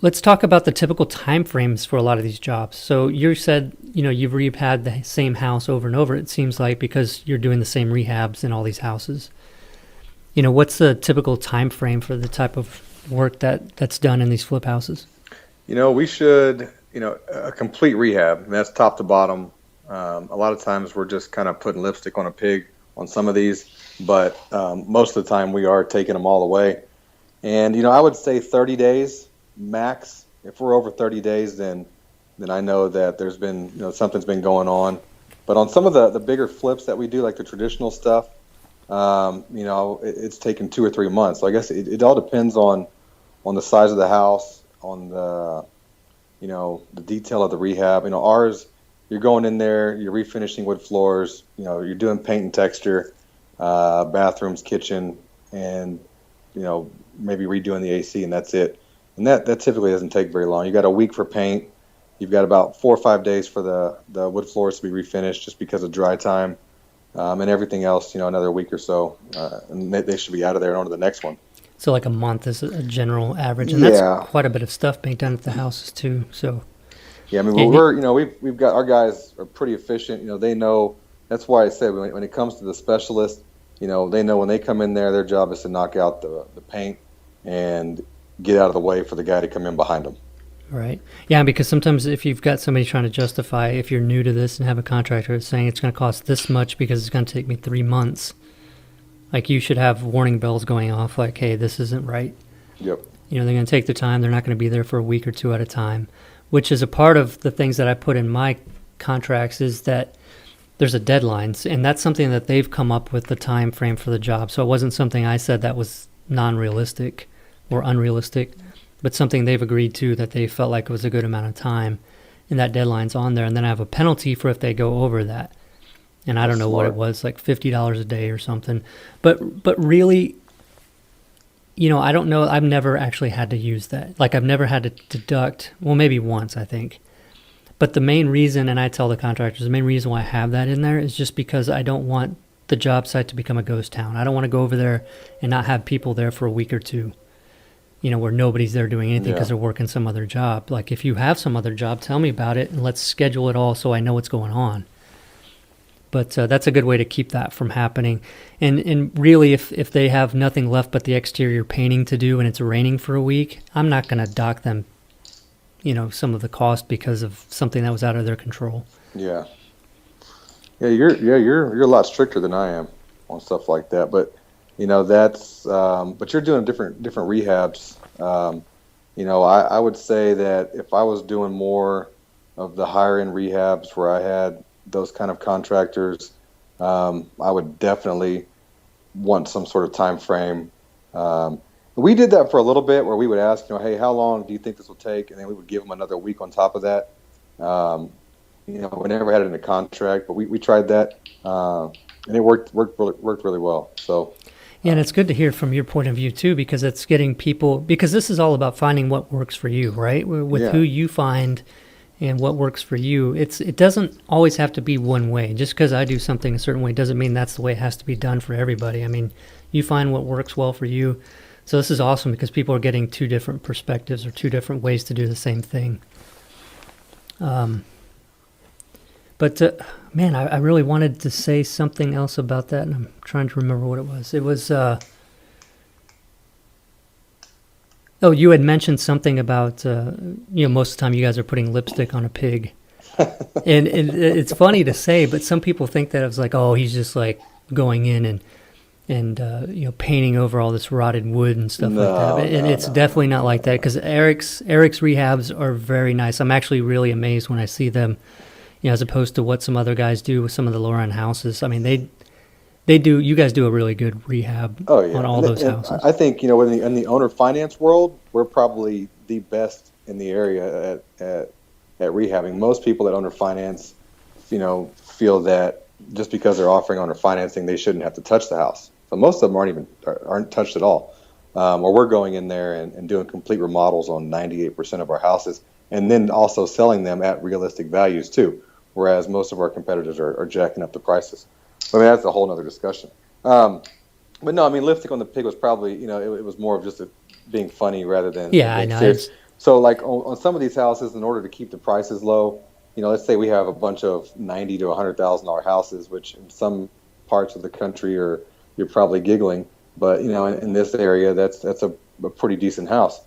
let's talk about the typical time frames for a lot of these jobs. So you said, you've rehabbed the same house over and over, it seems like, because you're doing the same rehabs in all these houses. What's the typical time frame for the type of work that's done in these flip houses? We should, a complete rehab, and that's top to bottom. A lot of times we're just kind of putting lipstick on a pig on some of these, but most of the time we are taking them all away. And, I would say 30 days max. If we're over 30 days, then I know that there's been, something's been going on. But on some of the bigger flips that we do, like the traditional stuff, it's taken 2 or 3 months. So I guess it all depends on the size of the house, on the detail of the rehab. Ours, you're going in there, you're refinishing wood floors, you're doing paint and texture, bathrooms, kitchen, and, maybe redoing the AC, and that's it. And that typically doesn't take very long. You got a week for paint. You've got about 4 or 5 days for the wood floors to be refinished just because of dry time, and everything else, another week or so, and they should be out of there and on to the next one. So like a month is a general average, and that's quite a bit of stuff being done at the houses too. So yeah, I mean, we've got, our guys are pretty efficient. They know. That's why I said when it comes to the specialist, they know when they come in there, their job is to knock out the paint and get out of the way for the guy to come in behind them. Right. Yeah, because sometimes if you've got somebody trying to justify, if you're new to this and have a contractor that's saying it's going to cost this much because it's going to take me 3 months, like you should have warning bells going off like, hey, this isn't right. Yep. They're going to take their time. They're not going to be there for a week or two at a time, which is a part of the things that I put in my contracts, is that there's a deadlines, and that's something that they've come up with the time frame for the job. So it wasn't something I said that was non-realistic or unrealistic, but something they've agreed to that they felt like it was a good amount of time, and that deadline's on there. And then I have a penalty for if they go over that. And I don't know what it was, like $50 a day or something. But really, I don't know. I've never actually had to use that. Like, I've never had to deduct. Well, maybe once, I think. But the main reason, and I tell the contractors, the main reason why I have that in there is just because I don't want the job site to become a ghost town. I don't want to go over there and not have people there for a week or two, where nobody's there doing anything because they're working some other job. Like, if you have some other job, tell me about it, and let's schedule it all so I know what's going on. But that's a good way to keep that from happening. And really, if they have nothing left but the exterior painting to do and it's raining for a week, I'm not going to dock them, some of the cost because of something that was out of their control. Yeah. Yeah, you're a lot stricter than I am on stuff like that. But that's but you're doing different rehabs. I would say that if I was doing more of the higher end rehabs where I had those kind of contractors, I would definitely want some sort of time frame. We did that for a little bit, where we would ask, hey, how long do you think this will take? And then we would give them another week on top of that. We never had it in a contract, but we tried that, and it worked really well. So. Yeah, and it's good to hear from your point of view too, because it's getting people, because this is all about finding what works for you, right? With who you find and what works for you. It doesn't always have to be one way. Just because I do something a certain way doesn't mean that's the way it has to be done for everybody. I mean, you find what works well for you. So this is awesome because people are getting two different perspectives or two different ways to do the same thing. But man, I really wanted to say something else about that, and I'm trying to remember what it was. It was, you had mentioned something about, most of the time you guys are putting lipstick on a pig. and it's funny to say, but some people think that it was like, oh, he's just like going in and painting over all this rotted wood and stuff like that. And it's definitely not like that, because Erik's rehabs are very nice. I'm actually really amazed when I see them, as opposed to what some other guys do with some of the lower end houses. I mean, you guys do a really good rehab on all those houses. I think, in the owner finance world, we're probably the best in the area at rehabbing. Most people that owner finance, feel that just because they're offering owner financing, they shouldn't have to touch the house. So most of them aren't touched at all. Or we're going in there and doing complete remodels on 98% of our houses, and then also selling them at realistic values too. Whereas most of our competitors are jacking up the prices. I mean, that's a whole other discussion. But no, I mean, lipstick on the pig was probably, it was more of just being funny rather than I know. Serious. So like on some of these houses, in order to keep the prices low, let's say we have a bunch of $90,000 to $100,000 houses, which in some parts of the country you're probably giggling, but in this area that's a pretty decent house.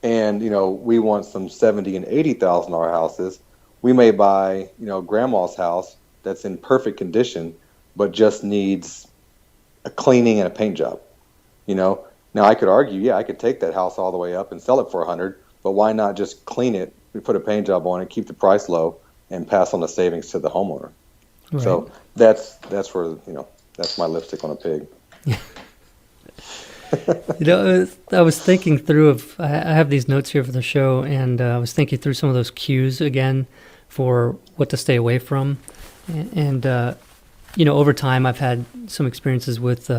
And we want some $70,000 and $80,000 houses. We may buy grandma's house that's in perfect condition, but just needs a cleaning and a paint job. Now I could argue, I could take that house all the way up and sell it for $100,000, but why not just clean it? We put a paint job on it, keep the price low, and pass on the savings to the homeowner. Right. So that's where that's my lipstick on a pig. I was thinking through I have these notes here for the show, and I was thinking through some of those cues again for what to stay away from, and over time I've had some experiences with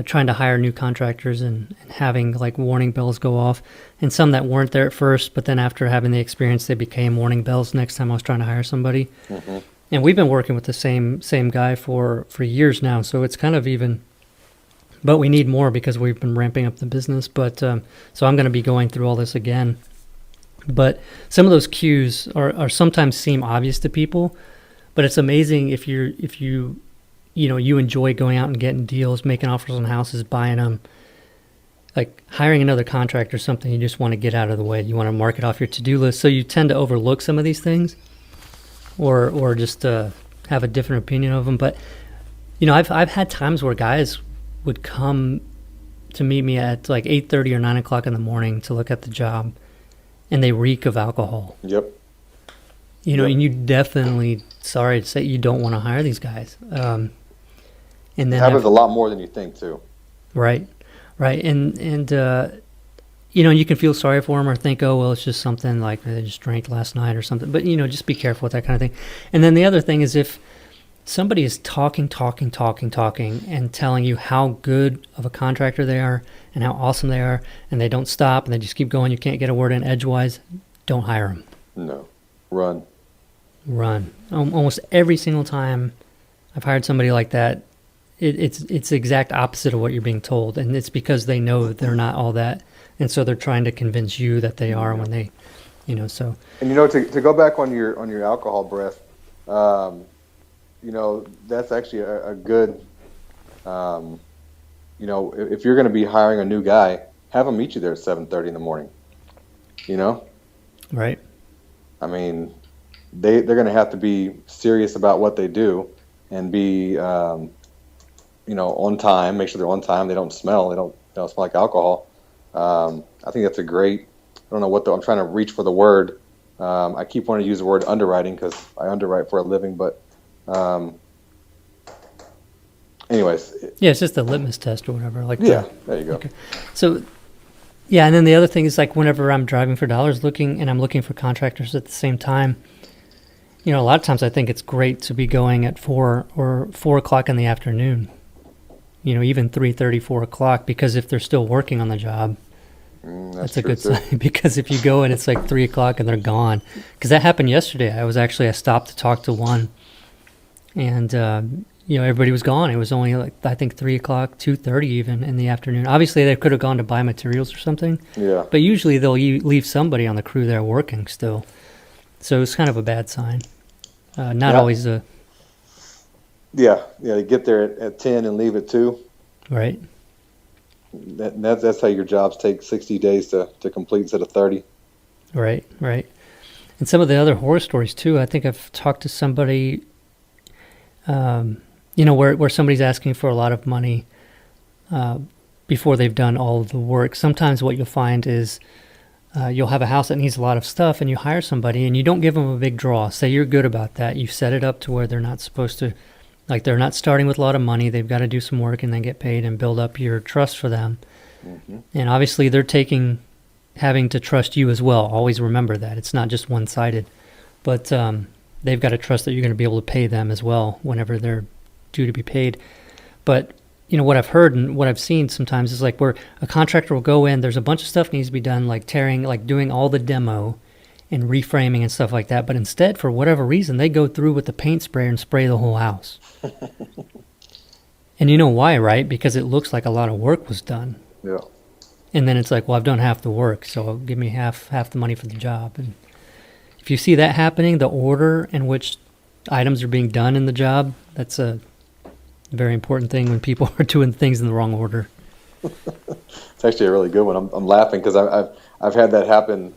trying to hire new contractors and having like warning bells go off, and some that weren't there at first, but then after having the experience, they became warning bells next time I was trying to hire somebody. Mm-hmm. And we've been working with the same guy for years now, so it's kind of even, but we need more because we've been ramping up the business. But so I'm going to be going through all this again. But some of those cues are sometimes seem obvious to people, but it's amazing if you enjoy going out and getting deals, making offers on houses, buying them, like hiring another contractor, something you just want to get out of the way. You want to mark it off your to-do list. So you tend to overlook some of these things or just have a different opinion of them. But, I've had times where guys would come to meet me at like 8:30 or 9 o'clock in the morning to look at the job, and they reek of alcohol. Yep. And you definitely, sorry to say, you don't want to hire these guys. And then it happens a lot more than you think too. Right. And you can feel sorry for them or think, oh, well, it's just something like they just drank last night or something. But, just be careful with that kind of thing. And then the other thing is if somebody is talking and telling you how good of a contractor they are and how awesome they are, and they don't stop and they just keep going, you can't get a word in edgewise, don't hire them. No. Run. Almost every single time I've hired somebody like that, it's the exact opposite of what you're being told, and it's because they know they're not all that, and so they're trying to convince you that they are when they, so. And to go back on your alcohol breath, that's actually a good, if you're going to be hiring a new guy, have them meet you there at 7:30 in the morning. Right. I mean, they're going to have to be serious about what they do and be, on time. Make sure they're on time. They don't smell. They don't smell like alcohol. I think that's a great. I don't know what I'm trying to reach for the word. I keep wanting to use the word underwriting because I underwrite for a living. But, anyways. Yeah, it's just a litmus test or whatever. There you go. Okay. So. Yeah, and then the other thing is like whenever I'm driving for dollars I'm looking for contractors at the same time, a lot of times I think it's great to be going at 4 o'clock in the afternoon, even 3:30, 4 o'clock, because if they're still working on the job, That's a good sign, because if you go and it's like 3 o'clock and they're gone, because that happened yesterday. I stopped to talk to one, and everybody was gone. It was only like, I think 3 o'clock, 2:30 even in the afternoon. Obviously they could have gone to buy materials or something. Yeah. But usually they'll leave somebody on the crew there working still. So it's kind of a bad sign. Not always a... Yeah, you get there at 10 and leave at 2. Right. That's how your jobs take 60 days to complete instead of 30. Right. And some of the other horror stories too, I think I've talked to somebody, where somebody's asking for a lot of money before they've done all of the work. Sometimes what you'll find is you'll have a house that needs a lot of stuff, and you hire somebody and you don't give them a big draw. Say you're good about that. You set it up to where they're not supposed to, like, they're not starting with a lot of money. They've got to do some work and then get paid and build up your trust for them. Mm-hmm. And obviously they're having to trust you as well. Always remember that. It's not just one-sided. But they've got to trust that you're going to be able to pay them as well whenever they're due to be paid. But what I've heard and what I've seen sometimes is like where a contractor will go in, there's a bunch of stuff needs to be done, like doing all the demo and reframing and stuff like that. But instead, for whatever reason, they go through with the paint sprayer and spray the whole house. And you know why, right? Because it looks like a lot of work was done. Yeah. And then it's like, well, I've done half the work, so give me half the money for the job. And if you see that happening, the order in which items are being done in the job, that's a very important thing when people are doing things in the wrong order. It's actually a really good one. I'm laughing because I've had that happen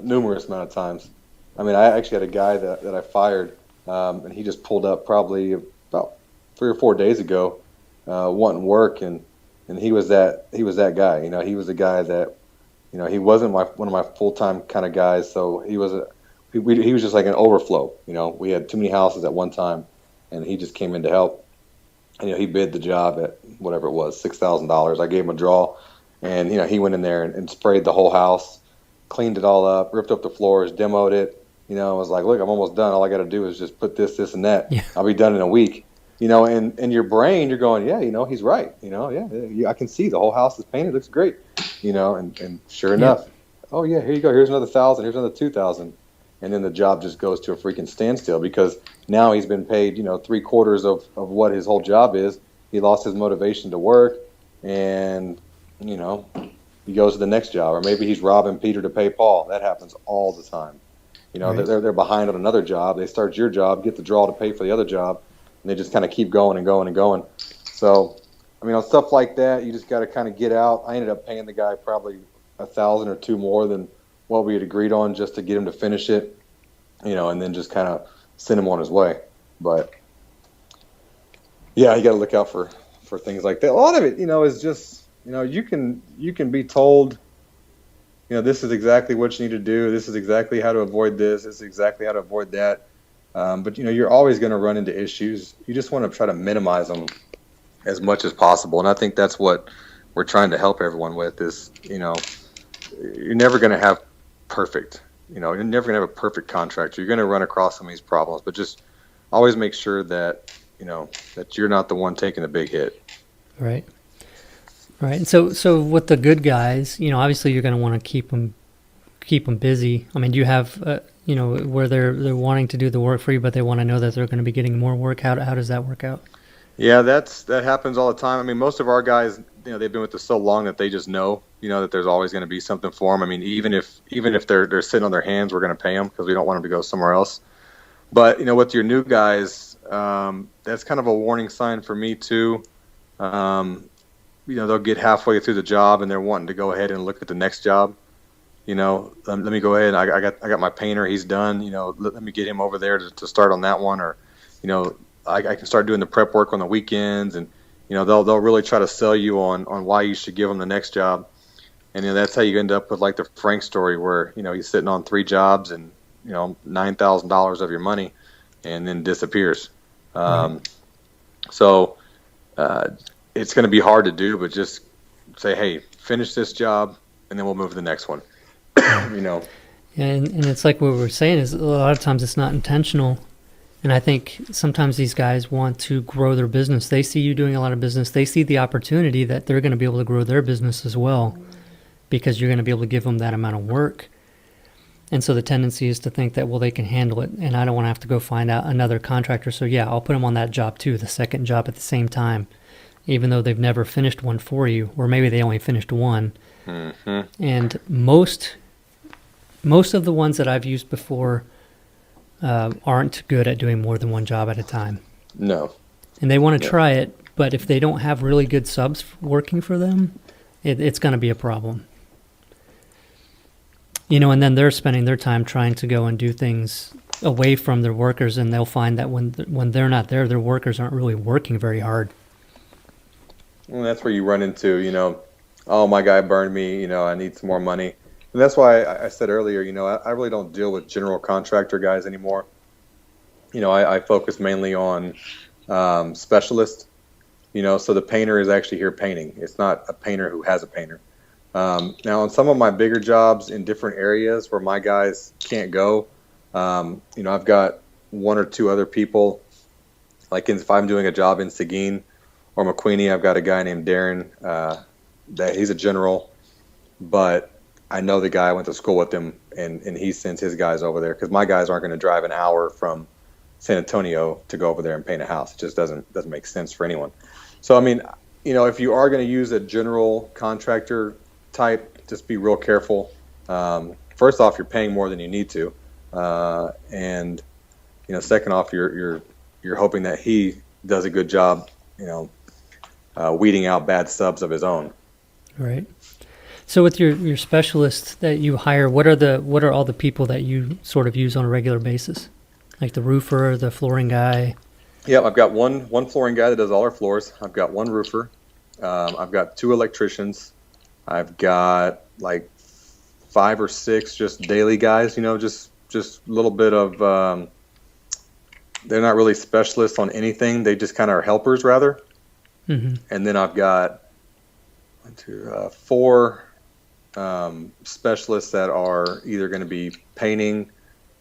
numerous amount of times. I mean, I actually had a guy that I fired, and he just pulled up probably about 3 or 4 days ago, wanting work, and he was that guy. He was the guy that, he wasn't one of my full-time kind of guys, so he was just like an overflow. We had too many houses at one time, and he just came in to help. And, he bid the job at whatever it was, $6,000. I gave him a draw, and he went in there and sprayed the whole house, cleaned it all up, ripped up the floors, demoed it. Was like, look, I'm almost done. All I got to do is just put this, and that. Yeah. I'll be done in a week. And in your brain, you're going, yeah, he's right. I can see the whole house is painted, looks great. And sure enough, oh yeah, here you go. Here's another 1,000. Here's another 2,000. And then the job just goes to a freaking standstill because now he's been paid, 3/4 of what his whole job is. He lost his motivation to work, and, he goes to the next job. Or maybe he's robbing Peter to pay Paul. That happens all the time. Right. They're behind on another job. They start your job, get the draw to pay for the other job, and they just kind of keep going and going and going. So, on stuff like that, you just got to kind of get out. I ended up paying the guy probably $1,000 or $2,000 more than what we had agreed on just to get him to finish it, and then just kind of send him on his way. But yeah, you got to look out for things like that. A lot of it, is just, you can be told, this is exactly what you need to do. This is exactly how to avoid this. This is exactly how to avoid that. But you're always going to run into issues. You just want to try to minimize them as much as possible. And I think that's what we're trying to help everyone with is, you're never going to have perfect, you're never going to have a perfect contractor. You're going to run across some of these problems, but just always make sure that, that you're not the one taking the big hit. Right. And so with the good guys, obviously you're going to want to keep them busy. I mean, do you have, where they're wanting to do the work for you, but they want to know that they're going to be getting more work? How does that work out? Yeah, that happens all the time. I mean, most of our guys, they've been with us so long that they just know, that there's always going to be something for them. I mean, even if they're sitting on their hands, we're going to pay them because we don't want them to go somewhere else. But, with your new guys, that's kind of a warning sign for me too. They'll get halfway through the job and they're wanting to go ahead and look at the next job. Let me go ahead. I got my painter. He's done. Let me get him over there to start on that one. Or, I can start doing the prep work on the weekends, and they'll really try to sell you on why you should give them the next job. And that's how you end up with like the Frank story where he's sitting on 3 jobs and $9,000 of your money, and then disappears. So it's going to be hard to do, but just say, hey, finish this job, and then we'll move to the next one. Yeah, and it's like what we're saying is a lot of times it's not intentional. And I think sometimes these guys want to grow their business. They see you doing a lot of business. They see the opportunity that they're going to be able to grow their business as well because you're going to be able to give them that amount of work. And so the tendency is to think that, well, they can handle it, and I don't want to have to go find out another contractor. So yeah, I'll put them on that job too, the second job at the same time, even though they've never finished one for you, or maybe they only finished one. Mm-hmm. And most of the ones that I've used before aren't good at doing more than one job at a time. No. And they want to try it, but if they don't have really good subs working for them, it's going to be a problem. And then they're spending their time trying to go and do things away from their workers, and they'll find that when they're not there, their workers aren't really working very hard. Well, that's where you run into, oh, my guy burned me, I need some more money. And that's why I said earlier, I really don't deal with general contractor guys anymore. I focus mainly on specialists, so the painter is actually here painting. It's not a painter who has a painter. Now, on some of my bigger jobs in different areas where my guys can't go, I've got one or two other people. Like if I'm doing a job in Seguin or McQueenie, I've got a guy named Darren. That he's a general, but I know the guy, I went to school with him, and he sends his guys over there because my guys aren't going to drive an hour from San Antonio to go over there and paint a house. It just doesn't make sense for anyone. So, if you are going to use a general contractor type, just be real careful. First off, you're paying more than you need to, and second off, you're hoping that he does a good job, weeding out bad subs of his own. Right. So with your specialists that you hire, what are all the people that you sort of use on a regular basis? Like the roofer, the flooring guy? Yeah, I've got one flooring guy that does all our floors. I've got one roofer. I've got two electricians. I've got like 5 or 6 just daily guys, just a little bit of, they're not really specialists on anything. They just kind of are helpers rather. Mm-hmm. And then I've got 4 specialists that are either going to be painting,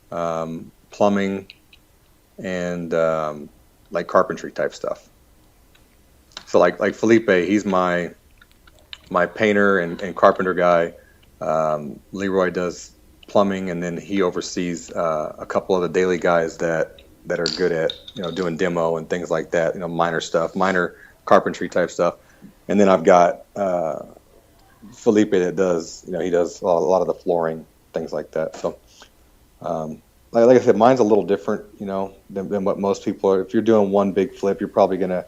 plumbing, and like carpentry type stuff. So like Felipe, he's my painter and carpenter guy. Leroy does plumbing, and then he oversees a couple of the daily guys that are good at doing demo and things like that. Minor stuff, minor carpentry type stuff. And then I've got Felipe that does he does a lot of the flooring, things like that. So like I said, mine's a little different than what most people are. If you're doing one big flip, you're probably going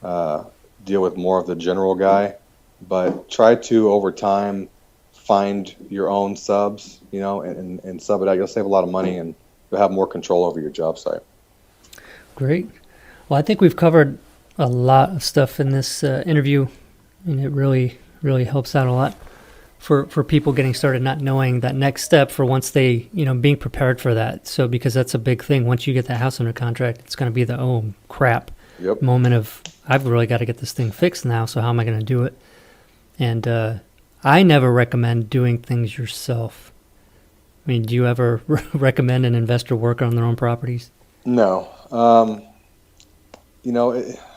to deal with more of the general guy, but try to over time find your own subs and sub it out. You'll save a lot of money and you'll have more control over your job site. Great. Well, I think we've covered a lot of stuff in this interview, and it really helps out a lot for people getting started, not knowing that next step for once they being prepared for that. So because that's a big thing, once you get the house under contract, it's going to be the oh crap moment of I've really got to get this thing fixed now, so how am I going to do it? And I never recommend doing things yourself. Do you ever recommend an investor work on their own properties? No. I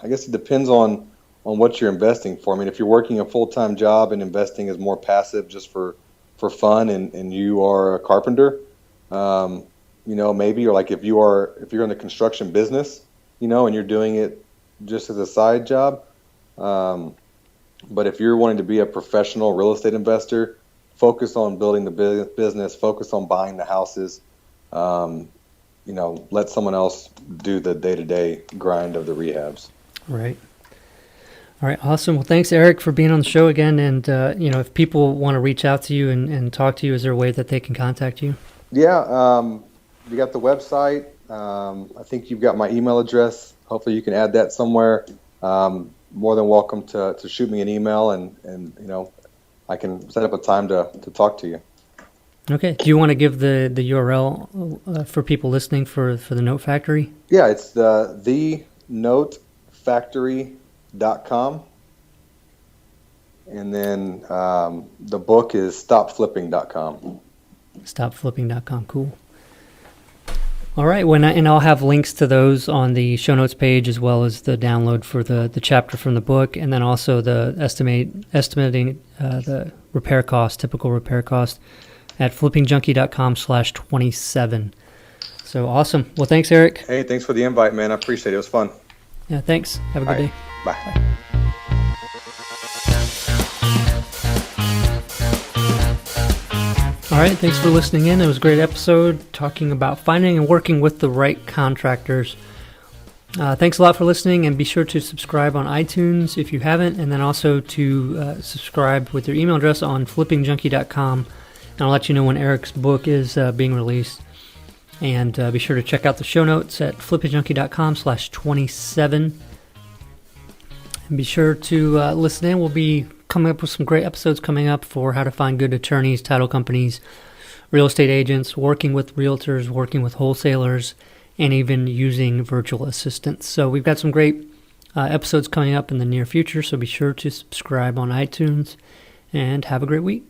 guess it depends on what you're investing for. If you're working a full-time job and investing is more passive just for fun and you are a carpenter, maybe, or like if you're in the construction business, and you're doing it just as a side job. But if you're wanting to be a professional real estate investor, focus on building the business, focus on buying the houses, let someone else do the day-to-day grind of the rehabs. Right. All right. Awesome. Well, thanks, Erik, for being on the show again. And, if people want to reach out to you and talk to you, is there a way that they can contact you? Yeah. You got the website. I think you've got my email address. Hopefully you can add that somewhere. More than welcome to shoot me an email and I can set up a time to talk to you. Okay. Do you want to give the URL for people listening for the Note Factory? Yeah, it's the notefactory.com. And then the book is stopflipping.com. Stopflipping.com. Cool. All right. And I'll have links to those on the show notes page, as well as the download for the chapter from the book, and then also the estimating the repair cost, typical repair cost, at flippingjunkie.com/27. So awesome. Well, thanks, Erik. Hey, thanks for the invite, man. I appreciate it. It was fun. Yeah, thanks. Have a good day. Bye. Bye. All right, thanks for listening in. It was a great episode talking about finding and working with the right contractors. Thanks a lot for listening, and be sure to subscribe on iTunes if you haven't, and then also to subscribe with your email address on FlippingJunkie.com, and I'll let you know when Erik's book is being released. And be sure to check out the show notes at FlippingJunkie.com/27. And be sure to listen in. We'll be coming up with some great episodes coming up for how to find good attorneys, title companies, real estate agents, working with realtors, working with wholesalers, and even using virtual assistants. So we've got some great episodes coming up in the near future, so be sure to subscribe on iTunes, and have a great week.